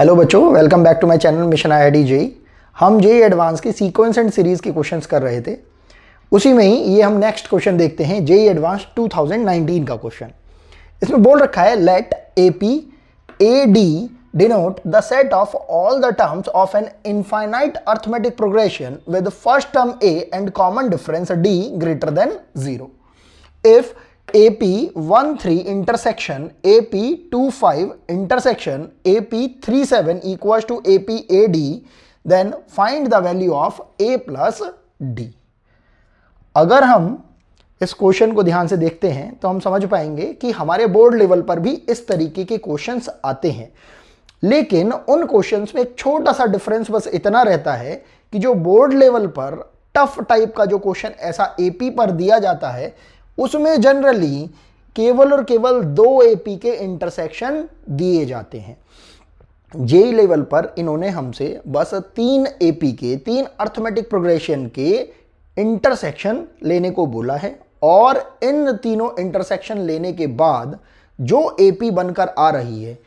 Hello बच्चों, welcome back to my channel mission IIT JEE. हम JEE advance की sequence and series के questions कर रहे थे। उसी में ही ये हम नेक्स्ट क्वेश्चन देखते हैं, जेई एडवांस 2019 का क्वेश्चन। इसमें बोल रखा है let AP a d denote the set of all the terms of an infinite arithmetic progression with first term a and common difference d greater than 0 if AP13 intersection AP25 intersection AP37 equals to APAD, then find the value of A plus D। अगर हम इस question को ध्यान से देखते हैं तो हम समझ पाएंगे कि हमारे बोर्ड लेवल पर भी इस तरीके के क्वेश्चंस आते हैं, लेकिन उन क्वेश्चंस में एक छोटा सा डिफरेंस बस इतना रहता है कि जो बोर्ड लेवल पर टफ टाइप का जो क्वेश्चन ऐसा एपी पर दिया जाता है उसमें जनरली केवल और केवल 2 एपी के इंटरसेक्शन दिए जाते हैं। जेई लेवल पर इन्होंने हमसे बस 3 एपी के 3 अर्थमेटिक प्रोग्रेशन के इंटरसेक्शन लेने को बोला है, और इन तीनों इंटरसेक्शन लेने के बाद जो एपी बनकर आ रही है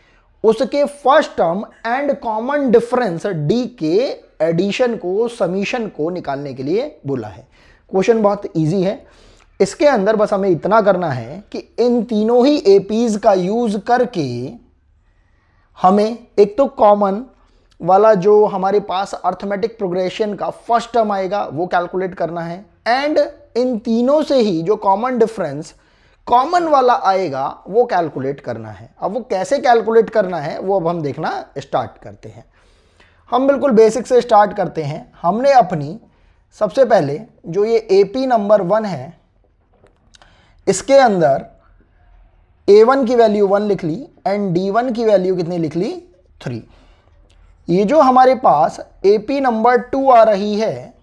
उसके first term and common difference D के एडिशन को, समीशन को निकालने के लिए बोला है। क्वेश्चन बहुत इजी है। इसके अंदर बस हमें इतना करना है कि इन तीनों ही एपीज का यूज करके हमें एक तो कॉमन वाला जो हमारे पास अर्थमेटिक प्रोग्रेशन का फर्स्ट टर्म आएगा वो कैलकुलेट करना है, एंड इन तीनों से ही जो कॉमन डिफरेंस कॉमन वाला आएगा वो कैलकुलेट करना है। अब वो कैसे कैलकुलेट करना है वो अब हम देखना स्टार्ट करते हैं। हम बिल्कुल बेसिक से स्टार्ट करते हैं। हमने अपनी सबसे पहले जो ये एपी नंबर 1 है इसके अंदर A1 की वैल्यू 1 लिख ली एंड D1 की वैल्यू कितनी लिख ली 3। ये जो हमारे पास AP नंबर 2 आ रही है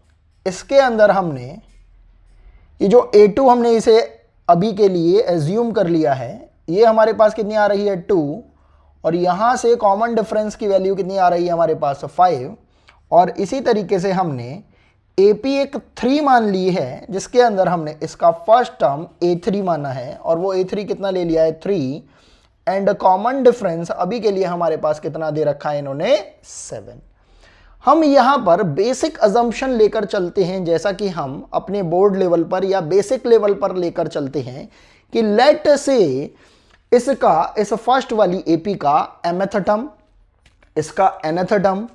इसके अंदर हमने ये जो A2 हमने इसे अभी के लिए एज्यूम कर लिया है, ये हमारे पास कितनी आ रही है 2, और यहाँ से कॉमन डिफरेंस की वैल्यू कितनी आ रही है हमारे पास 5, और इसी तरीके से हमने AP एक 3 मान ली है जिसके अंदर हमने इसका फर्स्ट टर्म A3 माना है, और वो A3 कितना ले लिया है 3, एंड कॉमन डिफरेंस अभी के लिए हमारे पास कितना दे रखा है इन्होंने 7। हम यहाँ पर बेसिक अजम्पशन लेकर चलते हैं, जैसा कि हम अपने बोर्ड लेवल पर या बेसिक लेवल पर लेकर चलते हैं कि लेट से इसका इस फर्स्ट वाली AP का mth टर्म, इसका nth टर्म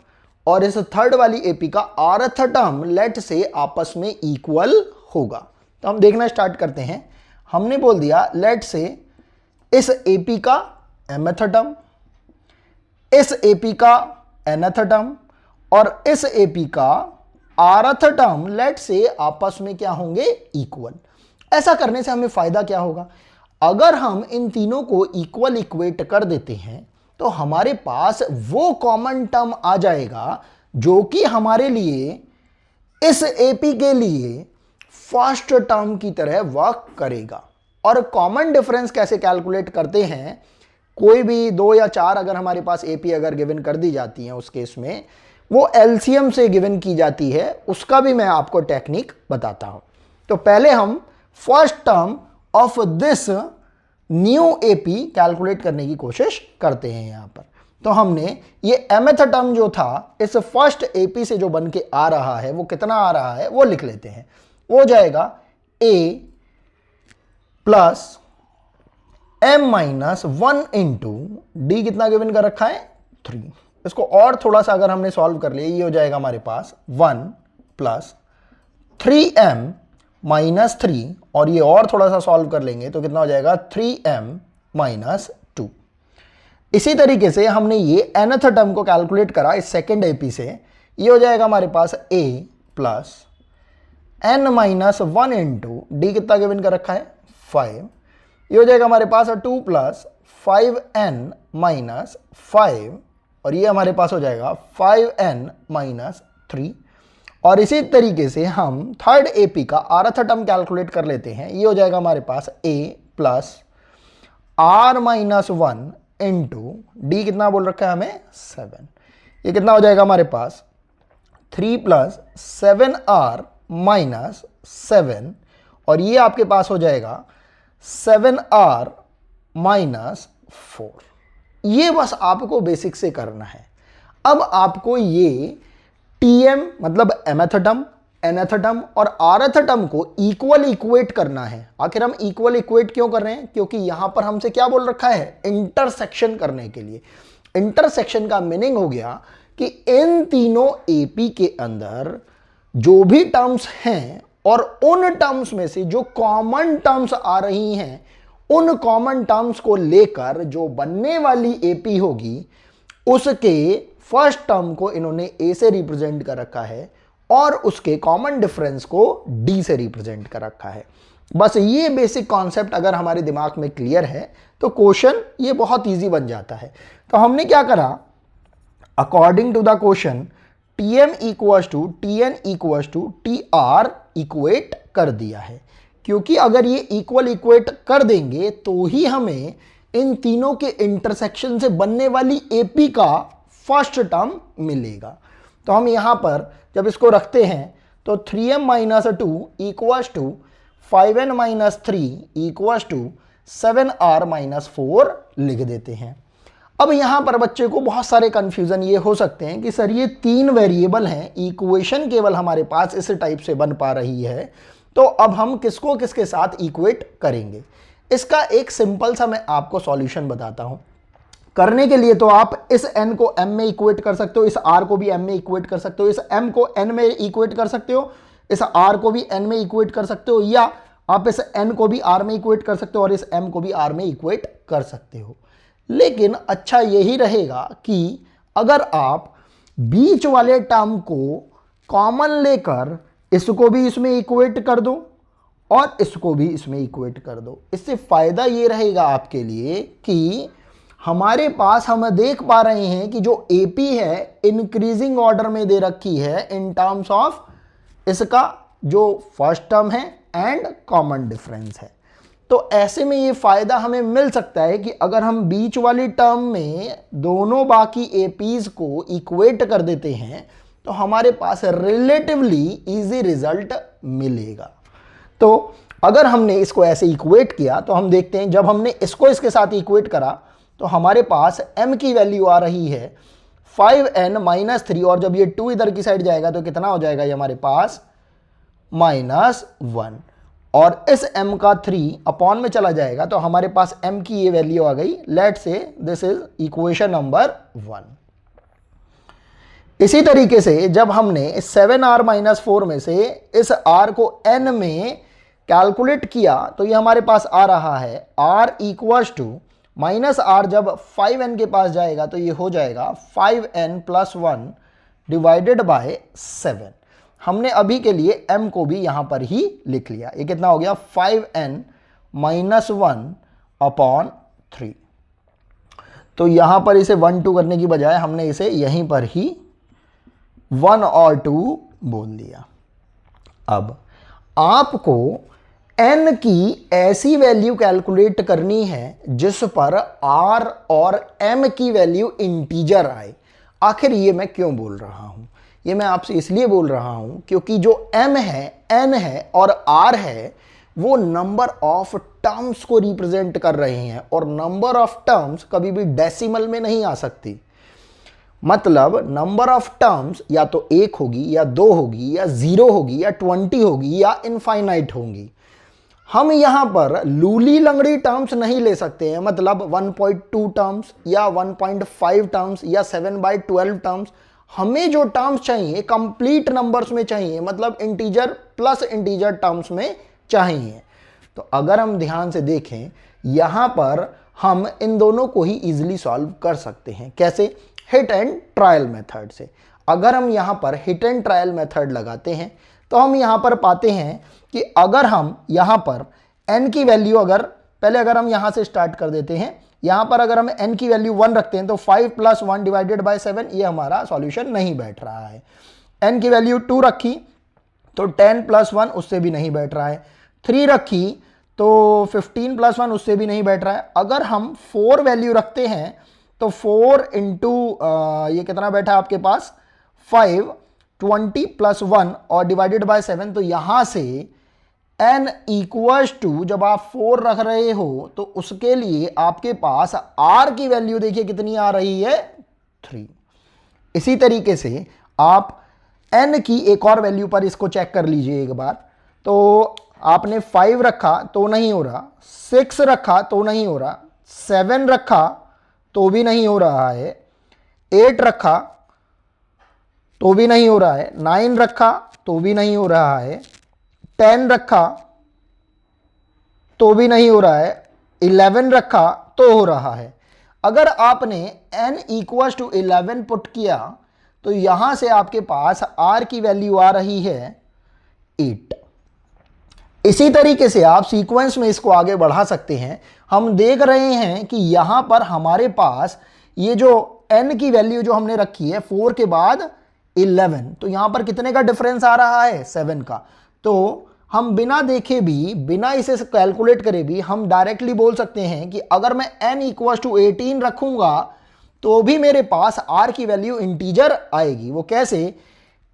और इस थर्ड वाली एपी का rth टर्म लेट से आपस में इक्वल होगा। तो हम देखना स्टार्ट करते हैं। हमने बोल दिया लेट से इस एपी का mth टर्म, इस एपी का nth टर्म और इस एपी का rth टर्म लेट से आपस में क्या होंगे इक्वल। ऐसा करने से हमें फायदा क्या होगा? अगर हम इन तीनों को इक्वल इक्वेट कर देते हैं तो हमारे पास वो कॉमन टर्म आ जाएगा जो कि हमारे लिए इस एपी के लिए फर्स्ट टर्म की तरह वर्क करेगा। और कॉमन डिफरेंस कैसे कैलकुलेट करते हैं? कोई भी 2 या 4 अगर हमारे पास एपी अगर गिवन कर दी जाती है उस केस में वो एलसीएम से गिवन की जाती है, उसका भी मैं आपको टेक्निक बताता हूं। तो पहले हम first term of this new AP calculate करने की कोशिश करते हैं। यहां पर तो हमने ये mth टर्म जो था इस फर्स्ट एपी से जो बन के आ रहा है वो कितना आ रहा है वो लिख लेते हैं। वो जाएगा a plus m-1 into D, कितना गिवन कर रखा है 3। इसको और थोड़ा सा अगर हमने सॉल्व कर लिया, ये हो जाएगा हमारे पास 1 प्लस 3m माइनस 3, और ये और थोड़ा सा सॉल्व कर लेंगे तो कितना हो जाएगा 3m माइनस 2। इसी तरीके से हमने ये nth टर्म को कैलकुलेट करा इस सेकेंड एपी से, ये हो जाएगा हमारे पास a plus n-1 into D, कितना गिवन कर रखा है 5, ये हो जाएगा हमारे पास 2 प्लस 5n माइनस 5, और ये हमारे पास हो जाएगा 5n माइनस 3। और इसी तरीके से हम थर्ड एपी का rth टर्म कैलकुलेट कर लेते हैं, ये हो जाएगा हमारे पास a plus r-1 into D, कितना बोल रखा है हमें 7, ये कितना हो जाएगा हमारे पास 3 प्लस 7r माइनस 7, और ये आपके पास हो जाएगा 7r माइनस 4। ये बस आपको बेसिक से करना है। अब आपको ये टीएम मतलब mth टर्म, nth टर्म और rth टर्म को इक्वल इक्वेट करना है। आखिर हम इक्वल इक्वेट क्यों कर रहे हैं? क्योंकि यहां पर हमसे क्या बोल रखा है? इंटरसेक्शन करने के लिए। इंटरसेक्शन का मीनिंग हो गया कि इन तीनों एपी के अंदर जो भी टर्म्स हैं और उन टर्म्स में से जो कॉमन टर्म्स आ रही हैं, उन कॉमन टर्म्स को लेकर जो बनने वाली एपी होगी उसके फर्स्ट टर्म को इन्होंने ए से रिप्रेजेंट कर रखा है और उसके कॉमन डिफरेंस को डी से रिप्रेजेंट कर रखा है। बस ये बेसिक कॉन्सेप्ट अगर हमारे दिमाग में क्लियर है तो क्वेश्चन ये बहुत इजी बन जाता है। तो हमने क्या करा, according to the question Tm equals to Tn equals to Tr equate कर दिया है, क्योंकि अगर ये इक्वल इक्वेट कर देंगे तो ही हमें इन तीनों के इंटरसेक्शन से बनने वाली एपी का फर्स्ट टर्म मिलेगा। तो हम यहां पर जब इसको रखते हैं तो 3m minus 2 equals to 5n minus 3 equals to 7r minus 4 लिख देते हैं। अब यहां पर बच्चे को बहुत सारे कंफ्यूजन ये हो सकते हैं कि सर ये तीन वेरिएबल हैं, इक्वेशन केवल हमारे पास इस टाइप से बन पा रही है, तो अब हम किसको किसके साथ इक्वेट करेंगे? इसका एक सिंपल सा मैं आपको सॉल्यूशन बताता हूं। करने के लिए तो आप इस n को m में इक्वेट कर सकते हो, इस r को भी m में इक्वेट कर सकते हो, इस m को n में इक्वेट कर सकते हो, इस r को भी n में इक्वेट कर सकते हो, या आप इस n को भी r में इक्वेट कर सकते हो और इस m को भी r में इक्वेट कर सकते हो। लेकिन अच्छा यही रहेगा कि अगर आप बीच वाले टर्म को कॉमन लेकर इसको भी इसमें इक्वेट कर दो और इसको भी इसमें इक्वेट कर दो। इससे फायदा ये रहेगा आपके लिए कि हमारे पास हम देख पा रहे हैं कि जो AP है इंक्रीजिंग ऑर्डर में दे रखी है इन टर्म्स ऑफ इसका जो फर्स्ट टर्म है एंड कॉमन डिफरेंस है। तो ऐसे में ये फायदा हमें मिल सकता है कि अगर हम बीच वाली टर्म में दोनों बाकी APs को इक्वेट कर देते हैं तो हमारे पास रिलेटिवली इजी रिजल्ट मिलेगा। तो अगर हमने इसको ऐसे इक्वेट किया तो हम देखते हैं जब हमने इसको इसके साथ इक्वेट करा तो हमारे पास m की वैल्यू आ रही है 5n माइनस 3, और जब ये 2 इधर की साइड जाएगा तो कितना हो जाएगा ये हमारे पास -1, और इस m का 3 अपॉन में चला जाएगा तो हमारे पास m की ये वैल्यू आ गई। Let's say this is equation number 1। इसी तरीके से जब हमने 7r माइनस 4 में से इस r को n में कैलकुलेट किया तो ये हमारे पास आ रहा है r equals to minus r, जब 5n के पास जाएगा तो ये हो जाएगा 5n प्लस 1 डिवाइडेड बाय 7। हमने अभी के लिए m को भी यहां पर ही लिख लिया। ये कितना हो गया 5n माइनस 1 अपॉन 3। तो यहां पर इसे 1 2 करने की बजाय हमने इसे यहीं पर ही 1 और 2 बोल दिया। अब आपको n की ऐसी वैल्यू कैलकुलेट करनी है जिस पर r और m की वैल्यू इंटीजर आए। आखिर ये मैं क्यों बोल रहा हूं? ये मैं आपसे इसलिए बोल रहा हूं क्योंकि जो m है, n है और r है वो नंबर ऑफ टर्म्स को रिप्रेजेंट कर रहे हैं, और नंबर ऑफ टर्म्स कभी भी डेसिमल में नहीं आ सकती। मतलब नंबर ऑफ टर्म्स या तो 1 होगी या 2 होगी या 0 होगी या 20 होगी या इनफाइनाइट होंगी। हम यहां पर लूली लंगड़ी टर्म्स नहीं ले सकते हैं, मतलब 1.2 टर्म्स या 1.5 टर्म्स या 7/12 टर्म्स। हमें जो टर्म्स चाहिए कंप्लीट नंबर्स में चाहिए, मतलब इंटीजर प्लस इंटीजर टर्म्स में चाहिए। तो अगर हम ध्यान से देखें यहां पर हम इन दोनों को ही इजीली सॉल्व कर सकते हैं। कैसे? हिट एंड ट्रायल मेथड से। अगर हम यहां पर हिट एंड ट्रायल मेथड लगाते हैं तो हम यहां पर पाते हैं कि अगर हम यहां पर n की वैल्यू अगर हम यहां से स्टार्ट कर देते हैं, यहां पर अगर हम n की वैल्यू 1 रखते हैं तो 5 प्लस 1 डिवाइडेड बाय 7 ये हमारा सॉल्यूशन नहीं बैठ रहा है। n की वैल्यू 2 रखी तो 10 प्लस 1 उससे भी नहीं बैठ रहा है। 3 रखी तो 15 प्लस 1 उससे भी नहीं बैठ रहा है। अगर हम 4 वैल्यू रखते हैं तो 4 इंटू ये कितना बैठा आपके पास 5, 20 प्लस 1 और डिवाइडेड बाय 7, तो यहां से n इक्वल्स टू जब आप 4 रख रहे हो तो उसके लिए आपके पास r की वैल्यू देखिए कितनी आ रही है 3। इसी तरीके से आप n की एक और वैल्यू पर इसको चेक कर लीजिए एक बार। तो आपने 5 रखा तो नहीं हो रहा, 6 रखा तो नहीं हो रहा, 7 रखा तो भी नहीं हो रहा है, 8 रखा तो भी नहीं हो रहा है, 9 रखा तो भी नहीं हो रहा है, 10 रखा तो भी नहीं हो रहा है, 11 रखा तो हो रहा है। अगर आपने n इक्वल टू 11 पुट किया तो यहां से आपके पास r की वैल्यू आ रही है 8। इसी तरीके से आप सीक्वेंस में इसको आगे बढ़ा सकते हैं। हम देख रहे हैं कि यहां पर हमारे पास ये जो n की वैल्यू जो हमने रखी है 4 के बाद 11, तो यहां पर कितने का डिफरेंस आ रहा है, 7 का। तो हम बिना देखे भी, बिना इसे कैलकुलेट करे भी हम डायरेक्टली बोल सकते हैं कि अगर मैं n इक्वल टू 18 रखूंगा तो भी मेरे पास r की वैल्यू इंटीजर आएगी। वो कैसे,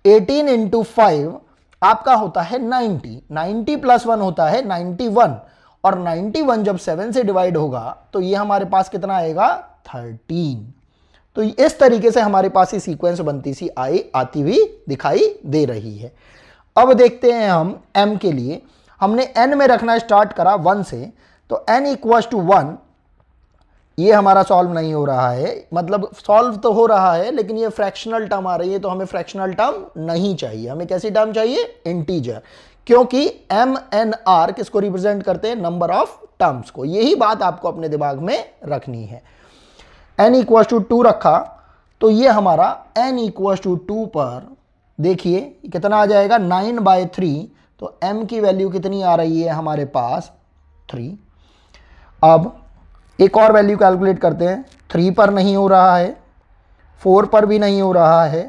18 इंटू 5 आपका होता है 90, 90 प्लस 1 होता है 91, और 91 जब 7 से डिवाइड होगा तो ये हमारे पास कितना आएगा, 13। तो इस तरीके से हमारे पास ये सीक्वेंस बनती सी आती हुई दिखाई दे रही है। अब देखते हैं हम m के लिए। हमने n में रखना स्टार्ट करा 1 से, तो n इक्वल टू 1, ये हमारा सॉल्व नहीं हो रहा है, मतलब सॉल्व तो हो रहा है लेकिन ये फ्रैक्शनल टर्म आ रही है, तो हमें फ्रैक्शनल टर्म नहीं चाहिए, हमें कैसी टर्म चाहिए, इंटीजर। क्योंकि m n r किसको रिप्रेजेंट करते हैं, नंबर ऑफ टर्म्स को। यही बात आपको अपने दिमाग में रखनी है। n इक्वल टू 2 रखा तो ये हमारा n इक्वल टू 2 पर देखिए कितना आ जाएगा, 9/3। तो m की वैल्यू कितनी आ रही है हमारे पास, 3। अब एक और वैल्यू कैलकुलेट करते हैं। 3 पर नहीं हो रहा है, 4 पर भी नहीं हो रहा है,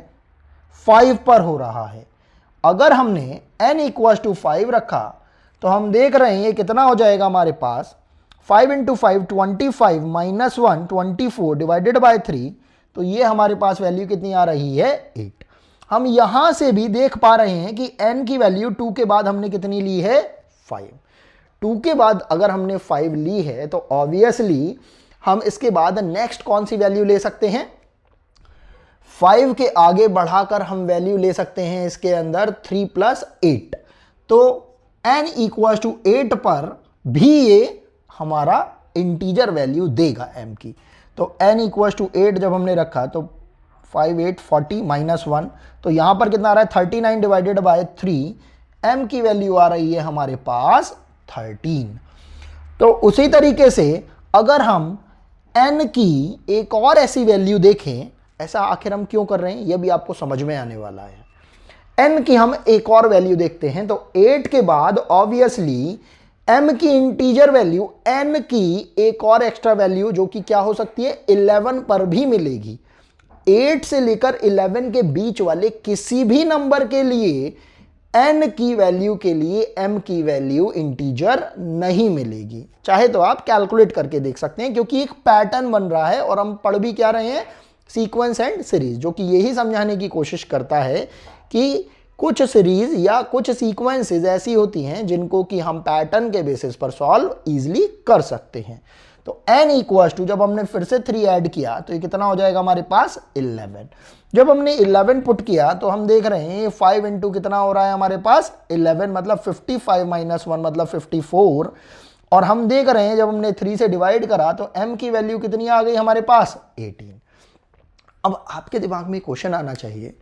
5 पर हो रहा है। अगर हमने n इक्वल टू 5 रखा तो हम देख रहे हैं ये कितना हो जाएगा हमारे पास, 5 इंटू 5 25 माइनस 1 24 डिवाइडेड बाय 3। तो ये हमारे पास वैल्यू कितनी आ रही है, 8। हम यहां से भी देख पा रहे हैं कि n की वैल्यू 2 के बाद हमने कितनी ली है, 5। 2 के बाद अगर हमने 5 ली है तो ऑब्वियसली हम इसके बाद नेक्स्ट कौन सी वैल्यू ले सकते हैं, 5 के आगे बढ़ाकर हम वैल्यू ले सकते हैं इसके अंदर 3 प्लस 8। तो n इक्वल टू 8 पर भी ये हमारा इंटीजर वैल्यू देगा m की। तो n इक्वल टू 8 जब हमने रखा तो 5 8 40 माइनस 1, तो यहां पर कितना आ रहा है, 39 डिवाइडेड बाय 3, m की वैल्यू आ रही है हमारे पास 13। तो उसी तरीके से अगर हम n की एक और ऐसी वैल्यू देखें, ऐसा आखिर हम क्यों कर रहे हैं यह भी आपको समझ में आने वाला है। n की हम एक और वैल्यू देखते हैं तो 8 के बाद ऑब्वियसली m की इंटीजर वैल्यू n की एक और एक्स्ट्रा वैल्यू जो कि क्या हो सकती है, 11 पर भी मिलेगी। 8 से लेकर 11 के बीच वाले किसी भी नंबर के लिए n की वैल्यू के लिए m की वैल्यू इंटीजर नहीं मिलेगी। चाहे तो आप कैलकुलेट करके देख सकते हैं, क्योंकि एक पैटर्न बन रहा है और हम पढ़ भी क्या रहे हैं, सीक्वेंस एंड सीरीज, जो कि यही समझाने की कोशिश करता है कि कुछ सीरीज या कुछ सीक्वेंसेस ऐसी होती हैं जिनको कि हम पैटर्न के बेसिस पर सॉल्व इजीली कर सकते हैं। तो n इक्वल टू, जब हमने फिर से 3 ऐड किया तो ये कितना हो जाएगा हमारे पास, 11। जब हमने 11 पुट किया तो हम देख रहे हैं 5 इंटू कितना हो रहा है हमारे पास, 11, मतलब 55 माइनस 1 मतलब 54। और हम देख रहे हैं जब हमने 3 से डिवाइड करा तो m की वैल्यू कितनी आ गई हमारे पास, 18। अब आपके दिमाग में क्वेश्चन आना चाहिए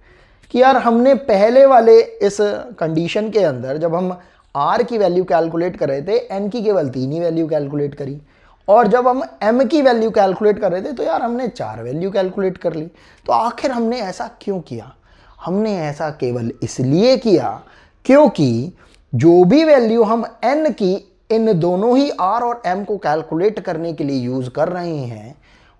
कि यार हमने पहले वाले इस कंडीशन के अंदर जब हम r की वैल्यू कैलकुलेट कर रहे थे n की केवल 3 ही वैल्यू कैलकुलेट करी, और जब हम m की वैल्यू कैलकुलेट कर रहे थे तो यार हमने 4 वैल्यू कैलकुलेट कर ली। तो आखिर हमने ऐसा क्यों किया, हमने ऐसा केवल इसलिए किया क्योंकि जो भी वैल्यू हम n की इन दोनों ही r और m को कैलकुलेट करने के लिए यूज कर रहे हैं,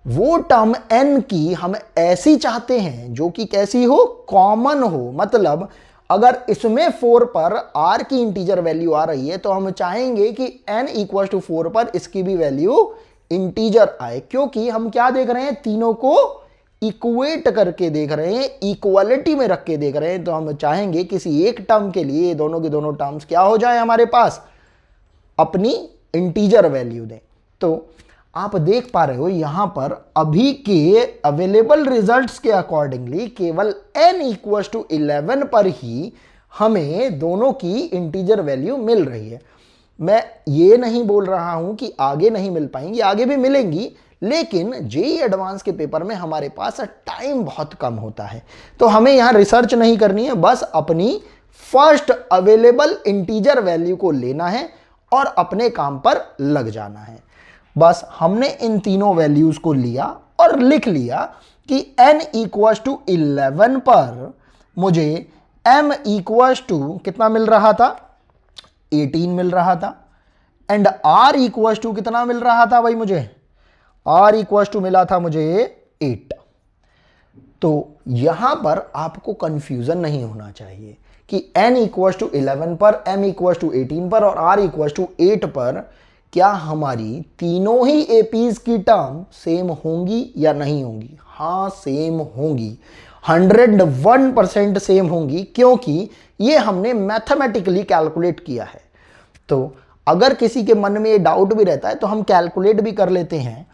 वो टर्म n की हम ऐसी चाहते हैं जो कि कैसी हो, कॉमन हो। मतलब अगर इसमें 4 पर r की इंटीजर वैल्यू आ रही है तो हम चाहेंगे कि n इक्वल टू 4 पर इसकी भी वैल्यू इंटीजर आए, क्योंकि हम क्या देख रहे हैं, तीनों को इक्वेट करके देख रहे हैं, इक्वालिटी में रख के देख रहे हैं। तो हम चाहेंगे किसी एक टर्म के लिए दोनों के दोनों टर्म्स क्या हो जाए हमारे पास, अपनी इंटीजर वैल्यू दें। तो आप देख पा रहे हो यहां पर अभी के अवेलेबल रिजल्ट्स के अकॉर्डिंगली केवल n इक्वल टू 11 पर ही हमें दोनों की इंटीजर वैल्यू मिल रही है। मैं ये नहीं बोल रहा हूं कि आगे नहीं मिल पाएंगी, आगे भी मिलेंगी, लेकिन जेईई एडवांस के पेपर में हमारे पास टाइम बहुत कम होता है, तो हमें यहां रिसर्च नहीं करनी है, बस अपनी फर्स्ट अवेलेबल इंटीजर वैल्यू को लेना है और अपने काम पर लग जाना है। बस हमने इन तीनों वैल्यूज को लिया और लिख लिया कि n इक्वल टू 11 पर मुझे m इक्वल टू कितना मिल रहा था, 18 मिल रहा था, एंड r इक्वल टू कितना मिल रहा था भाई, मुझे r इक्वल टू मिला था मुझे 8। तो यहां पर आपको कंफ्यूजन नहीं होना चाहिए कि n इक्वल टू 11 पर, m इक्वल टू 18 पर और r इक्वल टू 8 पर क्या हमारी तीनों ही एपीज की टर्म सेम होंगी या नहीं होंगी। हाँ, सेम होंगी, 101% सेम होंगी, क्योंकि ये हमने मैथमेटिकली कैलकुलेट किया है। तो अगर किसी के मन में ये डाउट भी रहता है तो हम कैलकुलेट भी कर लेते हैं।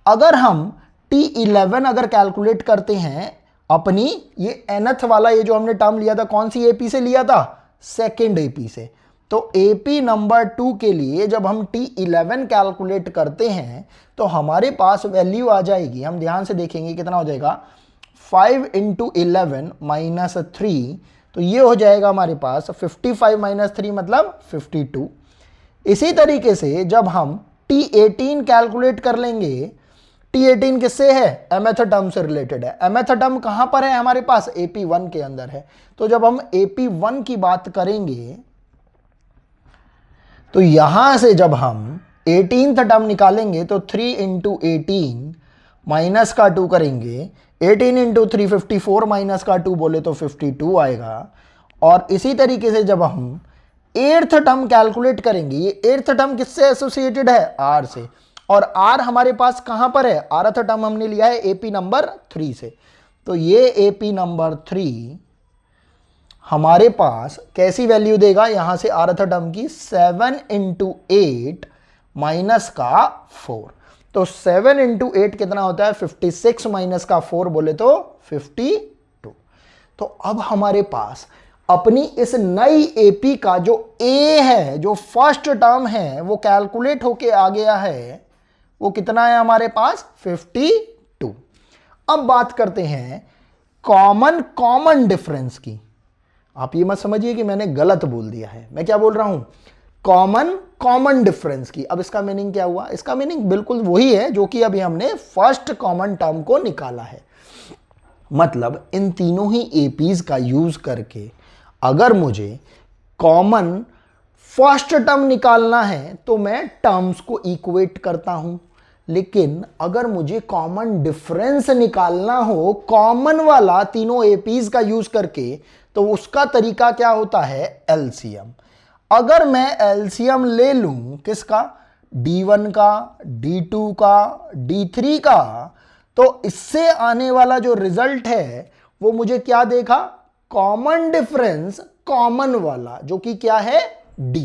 अगर हम T11 अगर कैलकुलेट करते हैं अपनी ये nth वाला, ये जो हमने टर्म लिया था कौन सी एपी से लिया था, सेकेंड एपी से, तो एपी नंबर 2 के लिए जब हम T11 कैलकुलेट करते हैं तो हमारे पास वैल्यू आ जाएगी, हम ध्यान से देखेंगे कितना हो जाएगा, 5 इंटू 11 माइनस 3, तो ये हो जाएगा हमारे पास 55 माइनस 3 मतलब 52। इसी तरीके से जब हम T18 कैलकुलेट कर लेंगे, T18 किससे है, mth टर्म से रिलेटेड है। mth टर्म कहां पर है हमारे पास, AP1 के अंदर है। तो जब हम AP1 की बात करेंगे तो यहां से जब हम 18th टर्म निकालेंगे तो 3 इंटू 18 माइनस का 2 करेंगे, 18 इंटू 3 54 माइनस का 2 बोले तो 52 आएगा। और इसी तरीके से जब हम 8th टर्म कैलकुलेट करेंगे, ये 8th टर्म किससे एसोसिएटेड है, r से, और r हमारे पास कहां पर है, rth टर्म हमने लिया है एपी नंबर 3 से। तो ये एपी नंबर 3 हमारे पास कैसी वैल्यू देगा, यहां से rth टर्म की 7 इंटू 8 माइनस का 4, तो 7 इंटू 8 कितना होता है, 56 माइनस का 4 बोले तो 52। तो अब हमारे पास अपनी इस नई एपी का जो ए है, जो फर्स्ट टर्म है, वो कैलकुलेट होके आ गया है, वो कितना है हमारे पास, 52। अब बात करते हैं कॉमन डिफरेंस की। आप ये मत समझिए कि मैंने गलत बोल दिया है, मैं क्या बोल रहा हूं, कॉमन डिफरेंस की। अब इसका मीनिंग क्या हुआ, इसका मीनिंग बिल्कुल वही है जो कि अभी हमने फर्स्ट कॉमन टर्म को निकाला है। मतलब इन तीनों ही एपीज का यूज करके अगर मुझे कॉमन फर्स्ट टर्म निकालना है तो मैं टर्म्स को इक्वेट करता हूं, लेकिन अगर मुझे कॉमन डिफरेंस निकालना हो कॉमन वाला तीनों एपीज का यूज करके, तो उसका तरीका क्या होता है, एलसीएम। अगर मैं एलसीएम ले लूं किसका, D1 का, D2 का, D3 का, तो इससे आने वाला जो रिजल्ट है वो मुझे क्या देगा, कॉमन डिफरेंस कॉमन वाला, जो कि क्या है, D।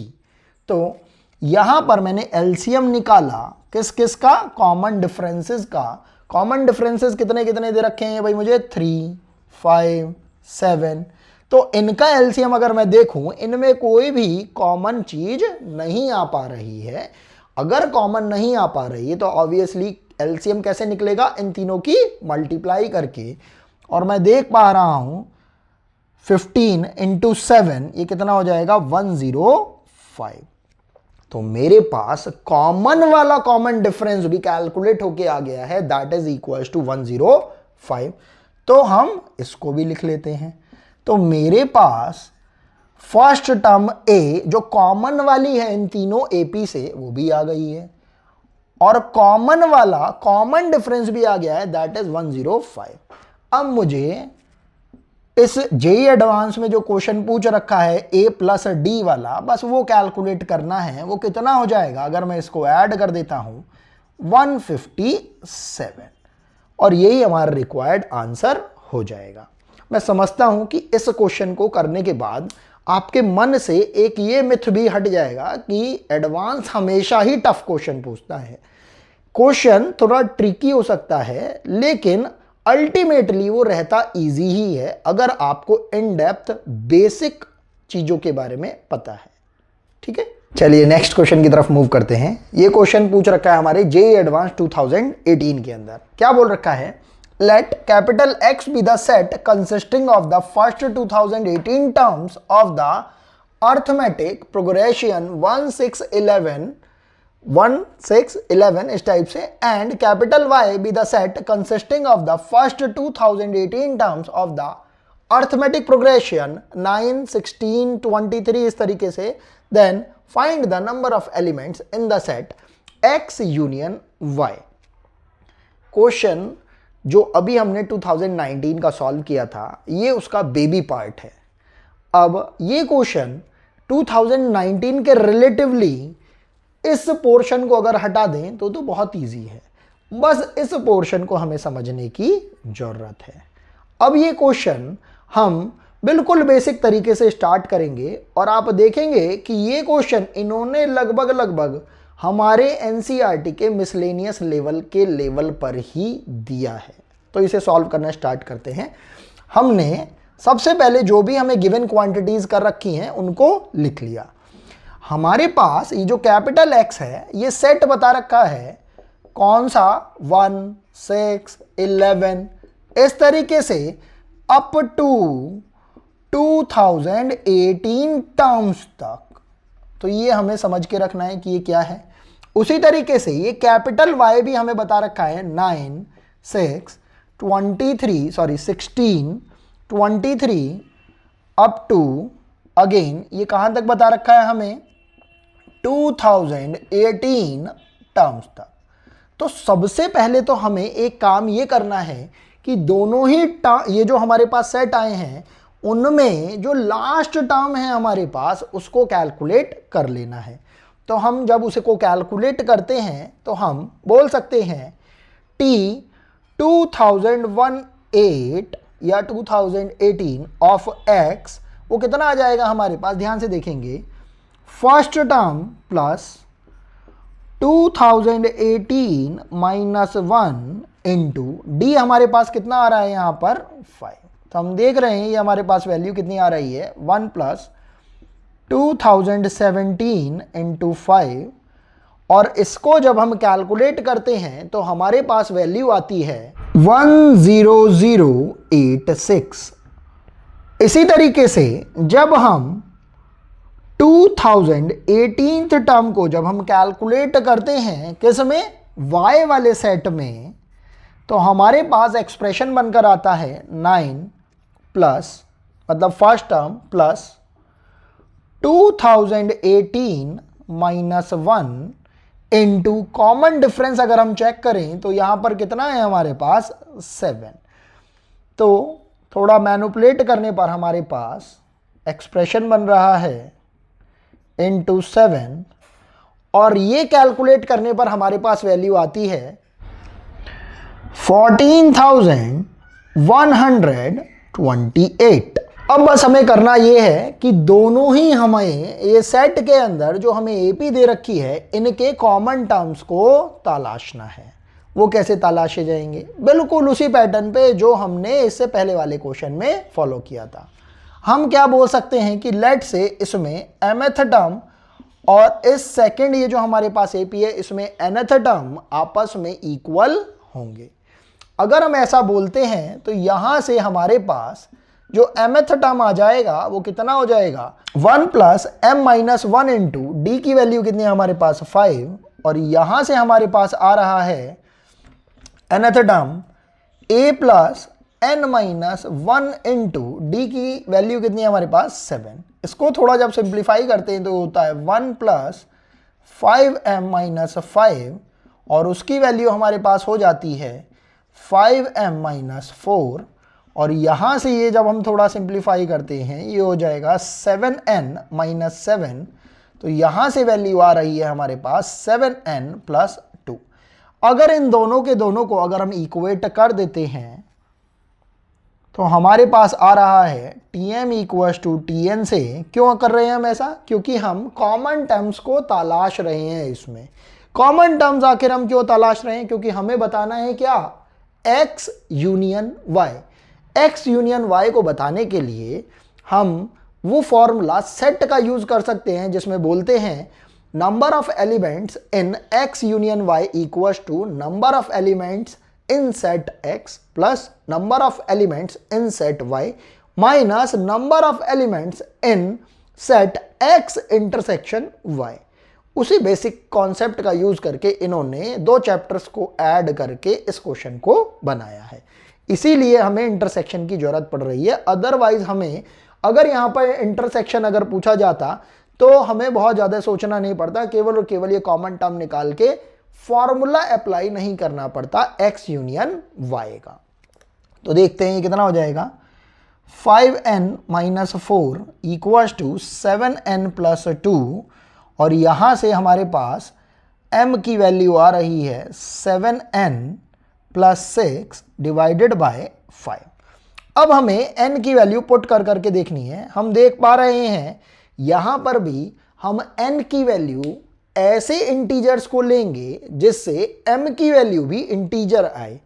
तो यहां पर मैंने एलसीएम निकाला किस किस का, कॉमन डिफरेंसेस का। कॉमन डिफरेंसेस कितने कितने दे रखे हैं भाई मुझे, 3, 5, 7। तो इनका एलसीएम अगर मैं देखूं, इनमें कोई भी कॉमन चीज नहीं आ पा रही है। अगर कॉमन नहीं आ पा रही है तो ऑब्वियसली एलसीएम कैसे निकलेगा, इन तीनों की मल्टीप्लाई करके। और मैं देख पा रहा हूं 15 इंटू 7 ये कितना हो जाएगा, 105। तो मेरे पास कॉमन वाला कॉमन डिफरेंस भी कैलकुलेट होके आ गया है, दैट इज इक्वल टू 105। तो हम इसको भी लिख लेते हैं। तो मेरे पास फर्स्ट टर्म ए जो कॉमन वाली है इन तीनों एपी से, वो भी आ गई है, और कॉमन वाला कॉमन डिफरेंस भी आ गया है, दैट इज 105। अब मुझे इस जेईई एडवांस में जो क्वेश्चन पूछ रखा है a प्लस डी वाला, बस वो कैलकुलेट करना है। वो कितना हो जाएगा, अगर मैं इसको ऐड कर देता हूं 157, और यही हमारा रिक्वायर्ड आंसर हो जाएगा। मैं समझता हूं कि इस क्वेश्चन को करने के बाद आपके मन से एक ये मिथ भी हट जाएगा कि एडवांस हमेशा ही टफ क्वेश्चन पूछता है। क्वेश्चन थोड़ा ट्रिकी हो सकता है, लेकिन अल्टीमेटली वो रहता इजी ही है अगर आपको इन डेप्थ बेसिक चीजों के बारे में पता है। ठीक है, चलिए नेक्स्ट क्वेश्चन की तरफ मूव करते हैं। ये क्वेश्चन पूछ रखा है हमारे जेईई एडवांस 2018 के अंदर। क्या बोल रखा है? Let capital X be the set consisting of the first 2018 terms of the arithmetic progression 1 6 11 इस टाइप से, and capital Y be the set consisting of the first 2018 terms of the arithmetic progression 9 16 23 इस तरीके से, then find the number of elements in the set X union Y। Question जो अभी हमने 2019 का solve किया था, ये उसका बेबी पार्ट है। अब ये क्वेश्चन 2019 के रिलेटिवली इस पोर्शन को अगर हटा दें तो बहुत इजी है, बस इस पोर्शन को हमें समझने की जरूरत है। अब ये क्वेश्चन हम बिल्कुल बेसिक तरीके से स्टार्ट करेंगे और आप देखेंगे कि ये क्वेश्चन इन्होंने लगभग हमारे एनसीईआरटी के मिसलेनियस लेवल के लेवल पर ही दिया है। तो इसे सॉल्व करना स्टार्ट करते हैं। हमने सबसे पहले जो भी हमें गिवन क्वांटिटीज कर रखी हैं उनको लिख लिया। हमारे पास ये जो कैपिटल X है ये सेट बता रखा है, कौन सा? 1 6 11 इस तरीके से अप टू 2018 टर्म्स तक। तो ये हमें समझ के रखना है कि ये क्या है। उसी तरीके से ये कैपिटल Y भी हमें बता रखा है 9 6 16 23 अप टू, अगेन ये कहां तक बता रखा है हमें? 2018 टर्म्स तक। तो सबसे पहले तो हमें एक काम ये करना है कि दोनों ही ये जो हमारे पास सेट आए हैं उनमें जो लास्ट टर्म है हमारे पास उसको कैलकुलेट कर लेना है। तो हम जब उसे को कैलकुलेट करते हैं तो हम बोल सकते हैं T 2018 या 2018 ऑफ X, वो कितना आ जाएगा हमारे पास? ध्यान से देखेंगे, first term plus 2018 minus 1 into D हमारे पास कितना आ रहा है यहाँ पर? 5। तो हम देख रहे हैं ये हमारे पास वैल्यू कितनी आ रही है? 1 प्लस 2017 इंटू 5, और इसको जब हम कैलकुलेट करते हैं तो हमारे पास वैल्यू आती है 10086। इसी तरीके से जब हम 2018 टर्म को जब हम कैलकुलेट करते हैं किस में? Y वाले सेट में, तो हमारे पास एक्सप्रेशन बनकर आता है 9 प्लस, मतलब first term plus 2018 minus 1 into common difference अगर हम चेक करें तो यहां पर कितना है हमारे पास? 7। तो थोड़ा मैनिपुलेट करने पर हमारे पास एक्सप्रेशन बन रहा है इंटू 7, और ये कैलकुलेट करने पर हमारे पास वैल्यू आती है 14,128। अब बस हमें करना ये है कि दोनों ही हमें ये सेट के अंदर जो हमें एपी दे रखी है इनके कॉमन टर्म्स को तलाशना है। वो कैसे तलाशे जाएंगे? बिल्कुल उसी पैटर्न पे जो हमने इससे पहले वाले क्वेश्चन में फॉलो किया था। हम क्या बोल सकते हैं कि लेट से इसमें mth टर्म और इस सेकंड ये जो हमारे पास एपी है इसमें nth टर्म आपस में इक्वल होंगे। अगर हम ऐसा बोलते हैं तो यहां से हमारे पास जो mth टर्म आ जाएगा वो कितना हो जाएगा? 1 plus m minus 1 into D की वैल्यू कितनी है हमारे पास? 5, और यहां से हमारे पास आ रहा है nth term a plus n minus 1 into D की वैल्यू कितनी है हमारे पास? 7। इसको थोड़ा जब सिंप्लीफाई करते हैं तो होता है 1 प्लस 5m माइनस 5, और उसकी वैल्यू हमारे पास हो जाती है 5m माइनस 4, और यहाँ से ये जब हम थोड़ा सिंप्लीफाई करते हैं ये हो जाएगा 7n माइनस 7। तो यहाँ से वैल्यू आ रही है हमारे पास 7n प्लस 2। अगर इन दोनों के दोनों को अगर हम इक्वेट कर देते हैं तो हमारे पास आ रहा है Tm इक्वल्स टू Tn से। क्यों कर रहे हैं हम ऐसा? क्योंकि हम कॉमन टर्म्स को तलाश रहे हैं इसमें। कॉमन टर्म्स आखिर हम क्यों तलाश रहे हैं? क्योंकि हमें बताना है क्या, x union y। x union y को बताने के लिए हम वो फॉर्मूला सेट का यूज कर सकते हैं जिसमें बोलते हैं number of elements in x union y equals to number of elements in set x plus number of elements in set y minus number of elements in set x intersection y। उसी basic concept का use करके इन्होंने दो chapters को add करके इस question को बनाया है। इसीलिए हमें इंटरसेक्शन की जरूरत पड़ रही है। अदरवाइज हमें अगर यहां पर इंटरसेक्शन अगर पूछा जाता तो हमें बहुत ज्यादा सोचना नहीं पड़ता, केवल और केवल ये कॉमन टर्म निकाल के फॉर्मूला अप्लाई नहीं करना पड़ता x यूनियन y का। तो देखते हैं ये कितना हो जाएगा, 5n minus 4 equals to 7n plus 2 और यहां से हमारे पास m की वैल्यू आ रही है 7n प्लस 6 डिवाइडेड बाय 5। अब हमें n की वैल्यू पुट कर करके देखनी है। हम देख पा रहे हैं यहां पर भी हम n की वैल्यू ऐसे इंटीजर्स को लेंगे जिससे m की वैल्यू भी इंटीजर आए।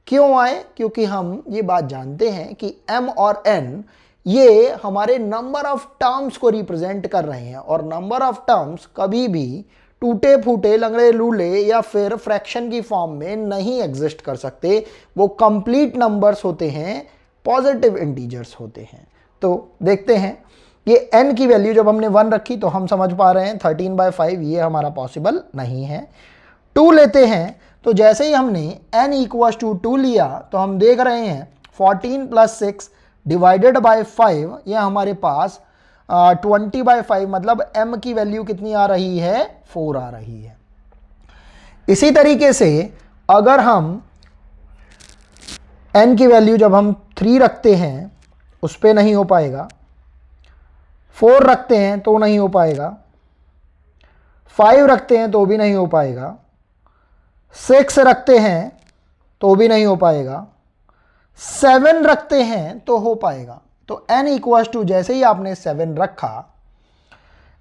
क्यों आए? क्योंकि हम ये बात जानते हैं कि m और n ये हमारे नंबर ऑफ टर्म्स को रिप्रेजेंट कर रहे हैं और नंबर ऑफ टर्म्स कभी भी टूटे फूटे लंगड़े लूले या फिर फ्रैक्शन की फॉर्म में नहीं एग्जिस्ट कर सकते। वो कंप्लीट नंबर्स होते हैं, पॉजिटिव इंटीजर्स होते हैं। तो देखते हैं ये n की वैल्यू जब हमने 1 रखी तो हम समझ पा रहे हैं 13/5 ये हमारा पॉसिबल नहीं है। 2 लेते हैं तो जैसे ही हमने n इक्वल्स टू 2 लिया तो हम देख रहे हैं 14 प्लस 6 डिवाइडेड बाय 5 ये हमारे पास 20/5 मतलब m की वैल्यू कितनी आ रही है, 4 आ रही है। इसी तरीके से अगर हम n की वैल्यू जब हम 3 रखते हैं उस पे नहीं हो पाएगा, 4 रखते हैं तो नहीं हो पाएगा, 5 रखते हैं तो भी नहीं हो पाएगा, 6 रखते हैं तो भी नहीं हो पाएगा, 7 रखते हैं तो हो पाएगा। तो n इक्वल्स टू जैसे ही आपने 7 रखा,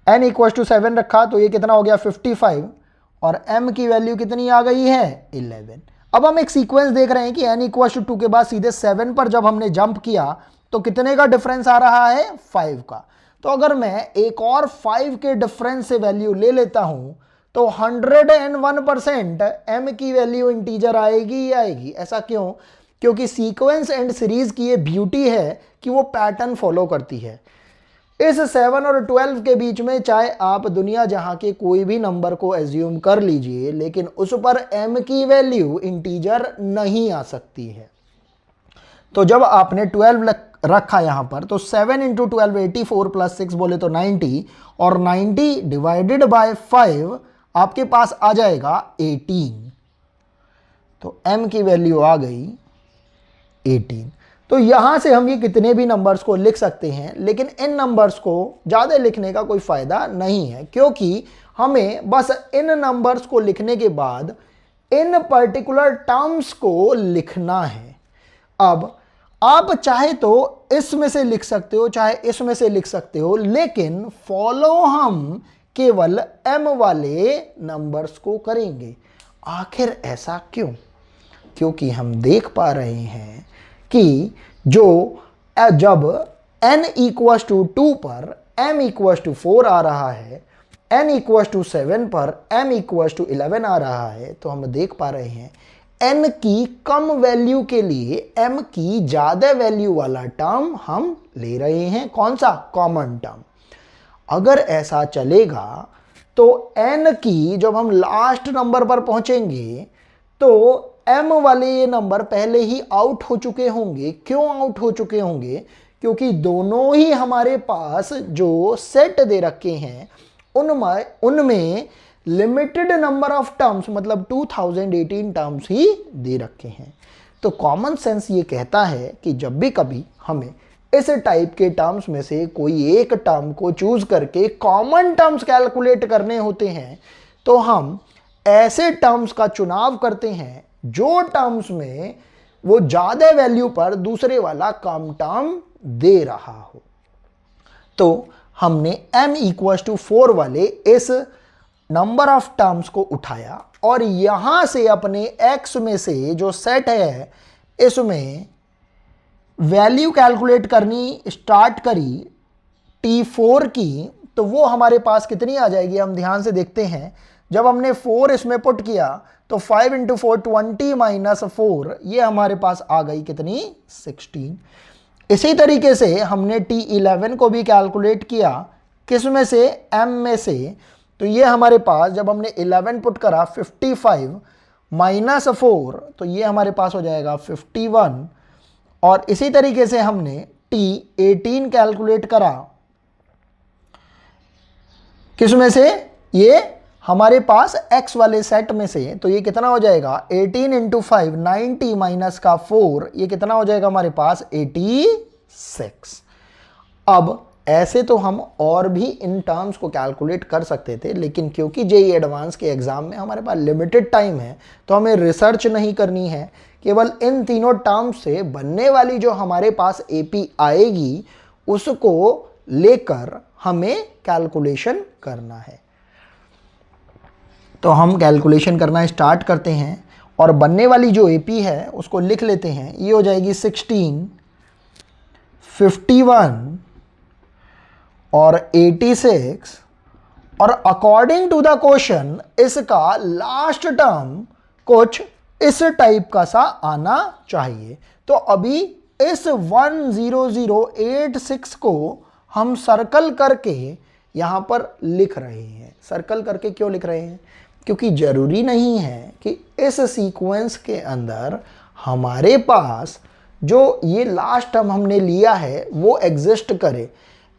n इक्वल्स टू 7 रखा तो ये कितना हो गया 55 और m की वैल्यू कितनी आ गई है 11। अब हम एक सीक्वेंस देख रहे हैं कि n इक्वल्स टू 2 के बाद सीधे 7 पर जब हमने जंप किया तो कितने का डिफरेंस आ रहा है, 5 का। तो अगर मैं एक और 5 के डिफरेंस से वैल्यू ले लेता हूं तो 101% m की वैल्यू इंटीजर आएगी ही आएगी। ऐसा क्यों? क्योंकि सीक्वेंस एंड सीरीज की ये ब्यूटी है कि वो पैटर्न फॉलो करती है। इस 7 और 12 के बीच में चाहे आप दुनिया जहां के कोई भी नंबर को एज्यूम कर लीजिए, लेकिन उस पर m की वैल्यू इंटीजर नहीं आ सकती है। तो जब आपने 12 रखा यहां पर तो 7 इंटू 12 84 प्लस 6 बोले तो 90 और 90 डिवाइडेड बाय 5 आपके पास आ जाएगा 18। तो m की वैल्यू आ गई 18। तो यहां से हम ये कितने भी नंबर्स को लिख सकते हैं, लेकिन इन नंबर्स को ज़्यादा लिखने का कोई फ़ायदा नहीं है क्योंकि हमें बस इन नंबर्स को लिखने के बाद इन पर्टिकुलर टर्म्स को लिखना है। अब आप चाहे तो इसमें से लिख सकते हो चाहे इसमें से लिख सकते हो, लेकिन फॉलो हम केवल m वाले नंबर्स को करेंगे। आखिर ऐसा क्यों? क्योंकि हम देख पा रहे हैं कि जब n इक्वल्स टू 2 पर m इक्वल्स टू 4 आ रहा है, n इक्वल्स टू 7 पर m इक्वल्स टू 11 आ रहा है, तो हम देख पा रहे हैं n की कम वैल्यू के लिए m की ज्यादा वैल्यू वाला टर्म हम ले रहे हैं। कौन सा? Common term. अगर ऐसा चलेगा तो n की जब हम लास्ट नंबर पर पहुंचेंगे तो m वाले ये नंबर पहले ही आउट हो चुके होंगे। क्यों आउट हो चुके होंगे? क्योंकि दोनों ही हमारे पास जो सेट दे रखे हैं उनमें लिमिटेड नंबर ऑफ टर्म्स मतलब 2018 टर्म्स ही दे रखे हैं। तो कॉमन सेंस ये कहता है कि जब भी कभी हमें इस टाइप के टर्म्स में से कोई एक टर्म को चूज करके कॉमन टर्म्स कैलकुलेट करने होते हैं तो हम ऐसे टर्म्स का चुनाव करते हैं जो टर्म्स में वो ज्यादा वैल्यू पर दूसरे वाला कम टर्म दे रहा हो। तो हमने m इक्वल्स टू 4 वाले इस नंबर ऑफ टर्म्स को उठाया और यहां से अपने x में से जो सेट है इसमें वैल्यू कैलकुलेट करनी स्टार्ट करी T4 की, तो वो हमारे पास कितनी आ जाएगी हम ध्यान से देखते हैं। जब हमने 4 इसमें पुट किया तो 5 इंटू 4 20 माइनस 4 ये हमारे पास आ गई कितनी 16। इसी तरीके से हमने T11 को भी कैलकुलेट किया, किस में से M में से, तो ये हमारे पास जब हमने 11 पुट करा 55 माइनस 4 तो ये हमारे पास हो जाएगा 51। और इसी तरीके से हमने T18 कैलकुलेट करा, किस में से, ये हमारे पास x वाले सेट में से, तो ये कितना हो जाएगा 18 इंटू 5 90 माइनस का 4 ये कितना हो जाएगा हमारे पास 86। अब ऐसे तो हम और भी इन टर्म्स को कैलकुलेट कर सकते थे, लेकिन क्योंकि जेईई एडवांस के एग्जाम में हमारे पास लिमिटेड टाइम है तो हमें रिसर्च नहीं करनी है। केवल इन तीनों टर्म्स से बनने वाली जो हमारे पास एपी आएगी उसको लेकर हमें कैलकुलेशन करना है। तो हम कैलकुलेशन करना स्टार्ट करते हैं और बनने वाली जो एपी है उसको लिख लेते हैं। ये हो जाएगी 16, 51 और 86 और अकॉर्डिंग टू द क्वेश्चन इसका लास्ट टर्म कुछ इस टाइप का सा आना चाहिए। तो अभी इस 10086 को हम सर्कल करके यहाँ पर लिख रहे हैं। सर्कल करके क्यों लिख रहे हैं? क्योंकि ज़रूरी नहीं है कि इस सीक्वेंस के अंदर हमारे पास जो ये लास्ट टर्म हमने लिया है वो एग्जिस्ट करे।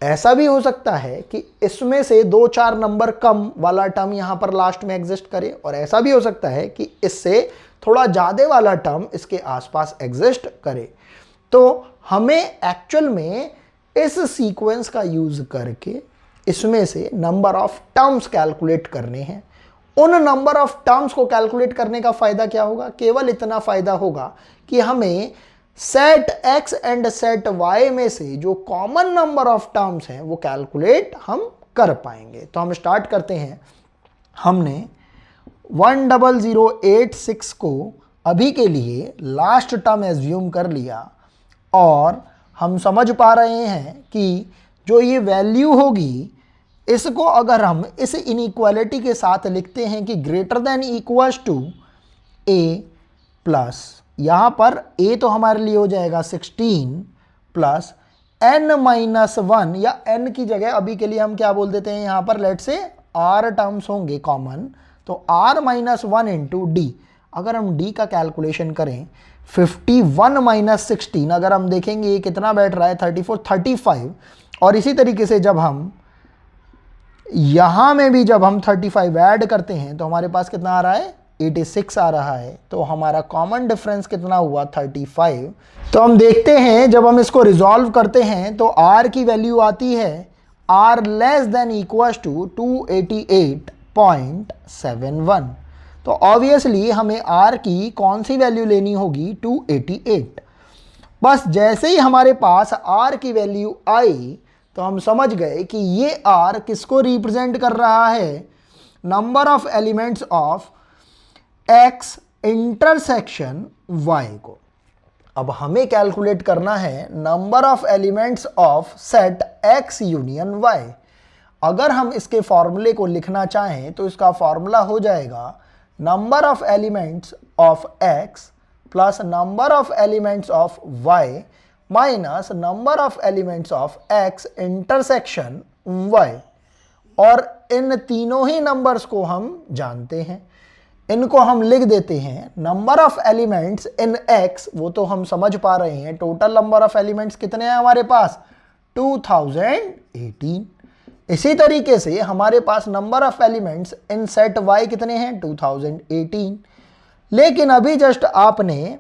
ऐसा भी हो सकता है कि इसमें से 2-4 नंबर कम वाला टर्म यहाँ पर लास्ट में एग्जिस्ट करे, और ऐसा भी हो सकता है कि इससे थोड़ा ज़्यादा वाला टर्म इसके आसपास एग्जिस्ट करे। तो हमें एक्चुअल में इस सीक्वेंस का यूज़ करके इसमें से नंबर ऑफ टर्म्स कैलकुलेट करने हैं। उन नंबर ऑफ टर्म्स को कैलकुलेट करने का फ़ायदा क्या होगा? केवल इतना फ़ायदा होगा कि हमें set x and set y में से जो कॉमन नंबर ऑफ टर्म्स हैं वो कैलकुलेट हम कर पाएंगे। तो हम स्टार्ट करते हैं। हमने 10086 को अभी के लिए लास्ट टर्म एज्यूम कर लिया और हम समझ पा रहे हैं कि जो ये वैल्यू होगी इसको अगर हम इस इनइक्वालिटी के साथ लिखते हैं कि greater than equals to a plus, यहाँ पर a तो हमारे लिए हो जाएगा 16 प्लस n माइनस 1, या n की जगह अभी के लिए हम क्या बोल देते हैं यहाँ पर, लेट से r टर्म्स होंगे कॉमन, तो r माइनस 1 इंटू डी। अगर हम d का कैलकुलेशन करें 51 माइनस 16, अगर हम देखेंगे ये कितना बैठ रहा है 34 35, और इसी तरीके से जब हम यहाँ में भी जब हम 35 ऐड करते हैं तो हमारे पास कितना आ रहा है 86 आ रहा है। तो हमारा कॉमन डिफरेंस कितना हुआ 35। तो हम देखते हैं जब हम इसको रिजॉल्व करते हैं तो r की वैल्यू आती है r less than equals to 288.71। तो ऑब्वियसली हमें r की कौन सी वैल्यू लेनी होगी 288। बस जैसे ही हमारे पास r की वैल्यू आई तो हम समझ गए कि ये r किसको रिप्रेजेंट कर रहा है, number of elements of x intersection y को। अब हमें कैलकुलेट करना है number of elements of set x union y। अगर हम इसके फॉर्मूले को लिखना चाहें तो इसका फॉर्मूला हो जाएगा number of elements of x plus number of elements of y minus number of elements of x intersection y। और इन तीनों ही नंबर्स को हम जानते हैं, इनको हम लिख देते हैं number of elements in x, वो तो हम समझ पा रहे हैं। टोटल नंबर ऑफ एलिमेंट्स कितने हैं हमारे पास 2018। इसी तरीके से हमारे पास number of elements in set y कितने हैं 2018। लेकिन अभी जस्ट आपने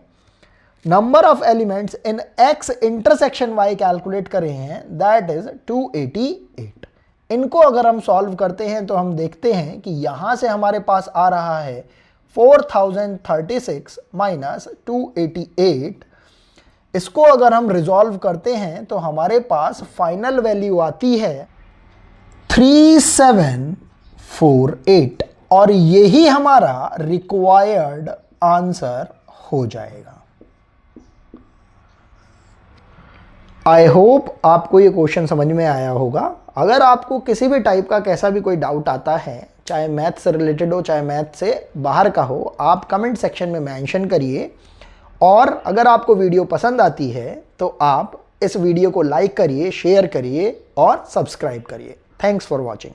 number of elements in x intersection y calculate करे हैं, दैट इज 288। इनको अगर हम सॉल्व करते हैं तो हम देखते हैं कि यहाँ से हमारे पास आ रहा है 4036 माइनस 288। इसको अगर हम रिजॉल्व करते हैं तो हमारे पास फाइनल वैल्यू आती है 48 और यही हमारा रिक्वायर्ड आंसर हो जाएगा। आई होप आपको ये क्वेश्चन समझ में आया होगा। अगर आपको किसी भी टाइप का कैसा भी कोई डाउट आता है, चाहे मैथ से रिलेटेड हो चाहे मैथ से बाहर का हो, आप कमेंट सेक्शन में मेंशन करिए। और अगर आपको वीडियो पसंद आती है तो आप इस वीडियो को लाइक करिए, शेयर करिए और सब्सक्राइब करिए। Thanks for watching.